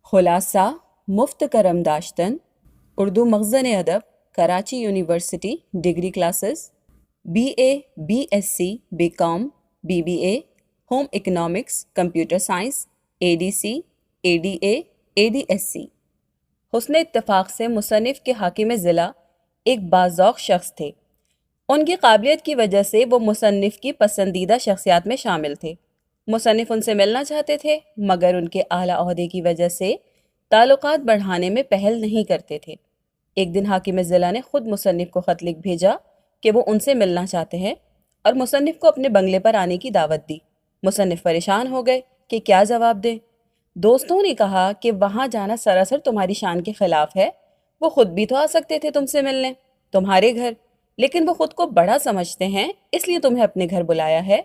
خلاصہ مفت کرم داشتن اردو مخزن ادب Karachi university degree classes BA BSc BCom BBA home economics computer science ADC ADA ADSC۔ حسن اتفاق سے مصنف کے حاکم ضلع ایک باذوق شخص تھے۔ ان کی قابلیت کی وجہ سے وہ مصنف کی پسندیدہ شخصیات میں شامل تھے۔ مصنف ان سے ملنا چاہتے تھے مگر ان کے اعلیٰ عہدے کی وجہ سے تعلقات بڑھانے میں پہل نہیں کرتے تھے۔ ایک دن حاکم ضلع نے خود مصنف کو خط لکھ بھیجا کہ وہ ان سے ملنا چاہتے ہیں اور مصنف کو اپنے بنگلے پر آنے کی دعوت دی۔ مصنف پریشان ہو گئے کہ کیا جواب دیں۔ دوستوں نے کہا کہ وہاں جانا سراسر تمہاری شان کے خلاف ہے، وہ خود بھی تو آ سکتے تھے تم سے ملنے تمہارے گھر، لیکن وہ خود کو بڑا سمجھتے ہیں اس لیے تمہیں اپنے گھر بلایا ہے،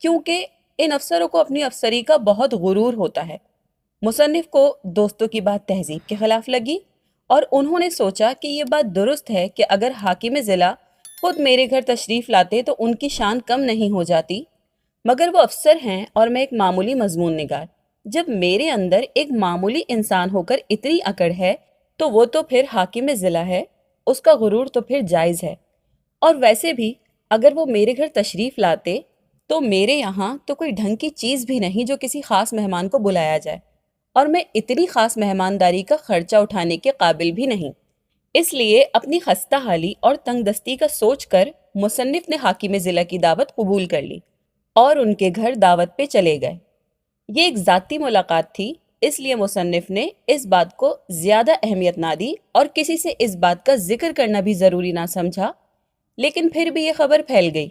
کیونکہ ان افسروں کو اپنی افسری کا بہت غرور ہوتا ہے۔ مصنف کو دوستوں کی بات تہذیب کے خلاف لگی اور انہوں نے سوچا کہ یہ بات درست ہے کہ اگر حاکم ضلع خود میرے گھر تشریف لاتے تو ان کی شان کم نہیں ہو جاتی، مگر وہ افسر ہیں اور میں ایک معمولی مضمون نگار۔ جب میرے اندر ایک معمولی انسان ہو کر اتنی اکڑ ہے تو وہ تو پھر حاکم ضلع ہے، اس کا غرور تو پھر جائز ہے۔ اور ویسے بھی اگر وہ میرے گھر تشریف لاتے تو میرے یہاں تو کوئی ڈھنگ کی چیز بھی نہیں جو کسی خاص مہمان کو بلایا جائے، اور میں اتنی خاص مہمانداری کا خرچہ اٹھانے کے قابل بھی نہیں۔ اس لیے اپنی خستہ حالی اور تنگ دستی کا سوچ کر مصنف نے حاکم ضلع کی دعوت قبول کر لی اور ان کے گھر دعوت پہ چلے گئے۔ یہ ایک ذاتی ملاقات تھی، اس لیے مصنف نے اس بات کو زیادہ اہمیت نہ دی اور کسی سے اس بات کا ذکر کرنا بھی ضروری نہ سمجھا، لیکن پھر بھی یہ خبر پھیل گئی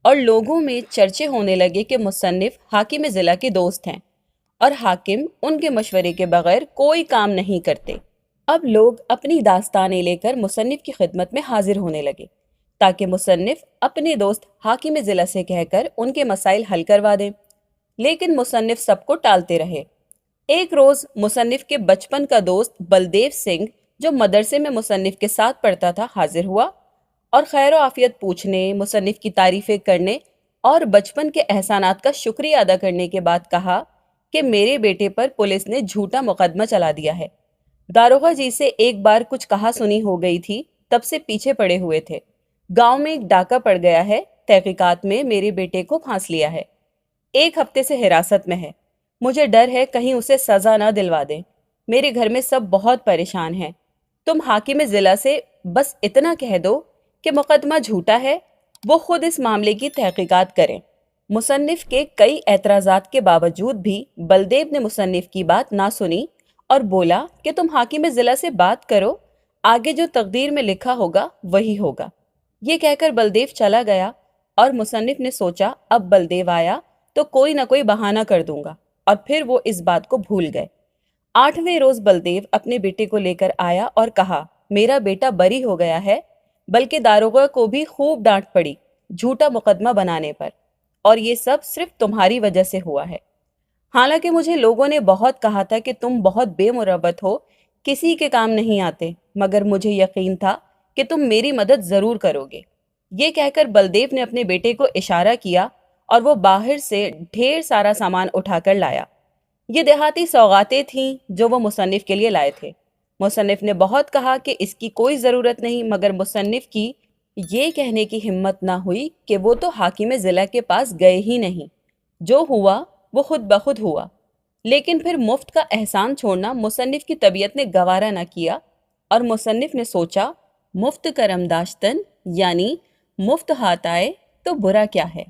اور لوگوں میں چرچے ہونے لگے کہ مصنف حاکم ضلع کے دوست ہیں اور حاکم ان کے مشورے کے بغیر کوئی کام نہیں کرتے۔ اب لوگ اپنی داستانیں لے کر مصنف کی خدمت میں حاضر ہونے لگے تاکہ مصنف اپنے دوست حاکم ضلع سے کہہ کر ان کے مسائل حل کروا دیں، لیکن مصنف سب کو ٹالتے رہے۔ ایک روز مصنف کے بچپن کا دوست بلدیو سنگھ جو مدرسے میں مصنف کے ساتھ پڑھتا تھا حاضر ہوا اور خیر و عافیت پوچھنے، مصنف کی تعریفیں کرنے اور بچپن کے احسانات کا شکریہ ادا کرنے کے بعد کہا کہ میرے بیٹے پر پولیس نے جھوٹا مقدمہ چلا دیا ہے۔ داروغہ جی سے ایک بار کچھ کہا سنی ہو گئی تھی، تب سے پیچھے پڑے ہوئے تھے۔ گاؤں میں ایک ڈاکہ پڑ گیا ہے، تحقیقات میں میرے بیٹے کو پھانس لیا ہے، 1 ہفتے سے حراست میں ہے۔ مجھے ڈر ہے کہیں اسے سزا نہ دلوا دیں۔ میرے گھر میں سب بہت پریشان ہیں۔ تم حاکم ضلع سے بس اتنا کہہ دو کہ مقدمہ جھوٹا ہے، وہ خود اس معاملے کی تحقیقات کریں۔ مصنف کے کئی اعتراضات کے باوجود بھی بلدیو نے مصنف کی بات نہ سنی اور بولا کہ تم حاکم ضلع سے بات کرو، آگے جو تقدیر میں لکھا ہوگا وہی ہوگا۔ یہ کہہ کر بلدیو چلا گیا اور مصنف نے سوچا اب بلدیو آیا تو کوئی نہ کوئی بہانہ کر دوں گا، اور پھر وہ اس بات کو بھول گئے۔ 8ویں روز بلدیو اپنے بیٹے کو لے کر آیا اور کہا میرا بیٹا بری ہو گیا ہے، بلکہ داروغہ کو بھی خوب ڈانٹ پڑی جھوٹا مقدمہ بنانے پر، اور یہ سب صرف تمہاری وجہ سے ہوا ہے۔ حالانکہ مجھے لوگوں نے بہت کہا تھا کہ تم بہت بے مروت ہو، کسی کے کام نہیں آتے، مگر مجھے یقین تھا کہ تم میری مدد ضرور کرو گے۔ یہ کہہ کر بلدیو نے اپنے بیٹے کو اشارہ کیا اور وہ باہر سے ڈھیر سارا سامان اٹھا کر لایا۔ یہ دیہاتی سوغاتیں تھیں جو وہ مصنف کے لیے لائے تھے۔ مصنف نے بہت کہا کہ اس کی کوئی ضرورت نہیں، مگر مصنف کی یہ کہنے کی ہمت نہ ہوئی کہ وہ تو حاکم ضلع کے پاس گئے ہی نہیں، جو ہوا وہ خود بخود ہوا۔ لیکن پھر مفت کا احسان چھوڑنا مصنف کی طبیعت نے گوارا نہ کیا اور مصنف نے سوچا مفت کرم داشتن یعنی مفت ہاتھ آئے تو برا کیا ہے۔